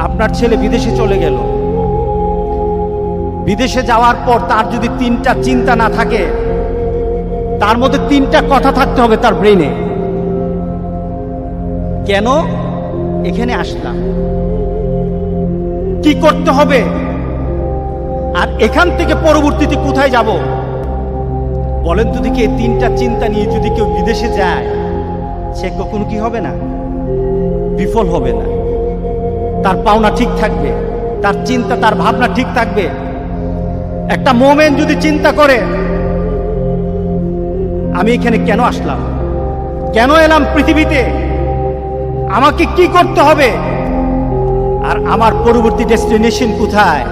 আপনার ছেলে বিদেশে চলে গেল, বিদেশে যাওয়ার পর তার যদি 3টা চিন্তা না থাকে, তার মধ্যে 3টা কথা থাকতে হবে তার ব্রেনে। কেন এখানে আসলাম, কি করতে হবে, আর এখান থেকে পরবর্তীতে কোথায় যাব। বলেন তো দেখি, এই 3টা চিন্তা নিয়ে যদি কেউ বিদেশে যায়, সে কখনো কি হবে না, বিফল হবে না। তার পাওনা ঠিক থাকবে, তার চিন্তা তার ভাবনা ঠিক থাকবে। একটা মোমেন যদি চিন্তা করে আমি এখানে কেন আসলাম, কেন এলাম পৃথিবীতে, আমাকে কি করতে হবে, আর আমার পরবর্তী ডেস্টিনেশন কোথায়,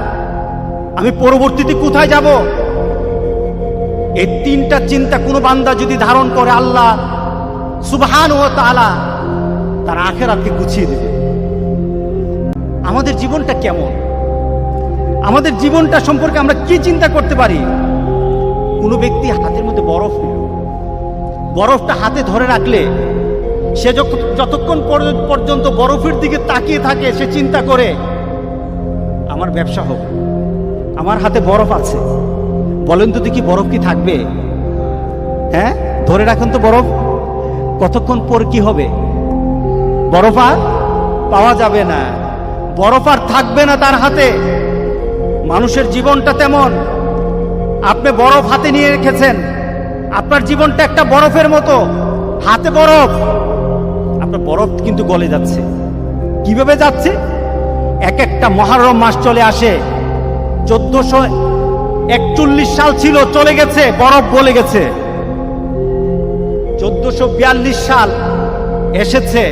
আমি পরবর্তীতে কোথায় যাব, এই 3টা চিন্তা কোনো বান্দা যদি ধারণ করে, আল্লাহ সুবহানাহু ওয়া তাআলা তার আখিরাতকে গুছিয়ে দেবে। আমাদের জীবনটা কেমন, আমাদের জীবনটা সম্পর্কে আমরা কি চিন্তা করতে পারি। কোনো ব্যক্তি হাতের মধ্যে বরফ নিল, বরফটা হাতে ধরে রাখলে সে যতক্ষণ পর্যন্ত বরফের দিকে তাকিয়ে থাকে, সে চিন্তা করে আমার ব্যবসা হবে, আমার হাতে বরফ আছে। বলেন তো দেখি, বরফ কি থাকবে? হ্যাঁ, ধরে রাখুন তো বরফ, কতক্ষণ পর কি হবে, বরফ আর পাওয়া যাবে না, বরফ আর থাকবে না তার হাতে। মানুষের জীবনটা তেমন, আপনি বরফ হাতে নিয়ে রেখেছেন, আপনার জীবনটা একটা বরফের মতো, হাতে বরফ, আপনার বরফ কিন্তু গলে যাচ্ছে। কিভাবে যাচ্ছে? এক একটা মুহররম মাস চলে আসে, 1441 সাল ছিল, চলে গেছে, বরফ গলে গেছে। 1442 সাল এসেছে,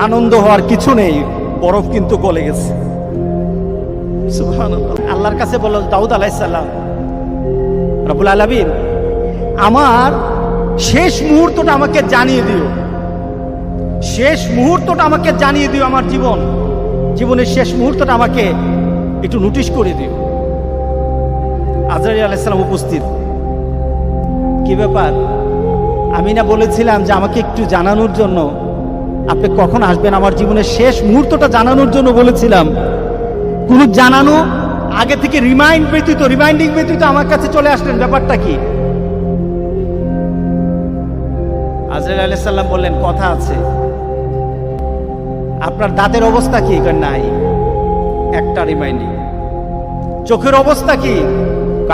আনন্দ হওয়ার কিছু নেই, বরফ কিন্তু গলে গেছে। সুবহানাল্লাহ। আল্লাহর কাছে বলল দাউদ আলাইহিস সালাম, রব্বুল আলামিন আমার শেষ মুহূর্তটা আমাকে জানিয়ে দিও, শেষ মুহূর্তটা আমাকে জানিয়ে দিও, আমার জীবনের শেষ মুহূর্তটা আমাকে একটু নোটিশ করে দিও। আজরাইল আলাইহিস সালাম উপস্থিত। কি ব্যাপার, আমি না বলেছিলাম যে আমাকে একটু জানানোর জন্য, আপনি কখন আসবেন, আমার জীবনের শেষ মুহূর্তটা জানানোর জন্য বলেছিলাম। কোন জানানো আগে থেকে রিমাইন্ডিং ব্যতীত আমার কাছে চলে আসলেন, ব্যাপারটা কি? আজরাইল আলাইহিস সালাম বললেন, কথা আছে। আপনার দাঁতের অবস্থা কি? নাই, একটা রিমাইন্ডিং। চোখের অবস্থা কি?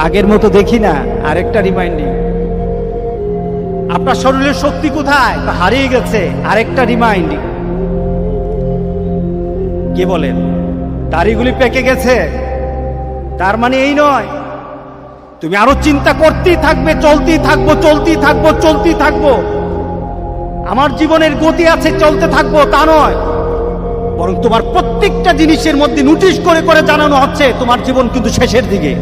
আগের মতো দেখি না, আরেকটা রিমাইন্ডিং। আপনার শরীরের শক্তি কোথায়? হারিয়ে গেছে, আরেকটা রিমাইন্ডিং। কি বলেন, দাড়িগুলি পেকে গেছে, তার মানে এই নয় তুমি আরো চিন্তা করতেই থাকবে, চলতেই থাকবো। আমার জীবনের গতি আছে, চলতে থাকবো, তা নয়, বরং তোমার প্রত্যেকটা জিনিসের মধ্যে নোটিশ করে করে জানানো হচ্ছে তোমার জীবন কিন্তু শেষের দিকে।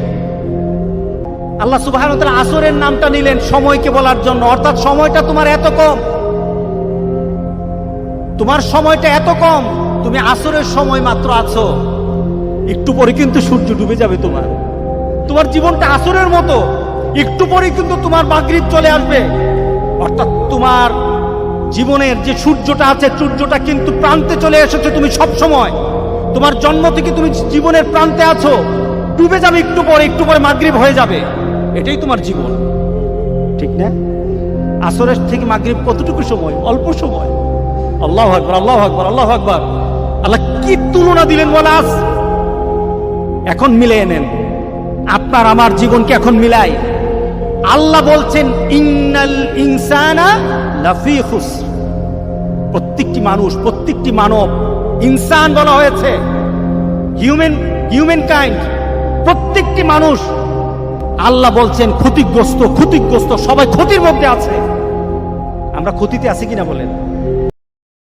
আল্লাহ সুবহানাহু ওয়া তাআলা আসরের নামটা নিলেন সময়কে বলার জন্য, অর্থাৎ সময়টা তোমার এত কম, তোমার সময়টা এত কম, তুমি আসরের সময় মাত্র আছো, একটু পরে কিন্তু সূর্য ডুবে যাবে। তোমার জীবনটা আসরের মতো, একটু পরে কিন্তু তোমার মাগরিব চলে আসবে। অর্থাৎ তোমার জীবনের যে সূর্যটা আছে, সূর্যটা কিন্তু প্রান্তে চলে এসেছে। তুমি সব সময়, তোমার জন্ম থেকে তুমি জীবনের প্রান্তে আছো, ডুবে যাবে একটু পরে মাগরিব হয়ে যাবে। এটাই তোমার জীবন, ঠিক না? আসরের থেকে মাগরিব কতটুকু সময়? অল্প সময়। আল্লাহু আকবার, আল্লাহু আকবার, আল্লাহু আকবার। আল্লাহ কি তুলনা দিলেন ওয়ালাস। এখন মিলিয়ে নেন, আপনার আমার জীবনকে এখন মিলাই। আল্লাহ বলছেন ইন্নাল ইনসানা লাফি খুসর। প্রত্যেকটি মানুষ, প্রত্যেকটি মানব, ইনসান বলা হয়েছে, হিউম্যান কাইন্ড, প্রত্যেকটি মানুষ আল্লাহ বলছেন ক্ষতিগ্রস্ত, সবাই ক্ষতির মধ্যে আছে। আমরা ক্ষতিতে আছি কিনা বলেন?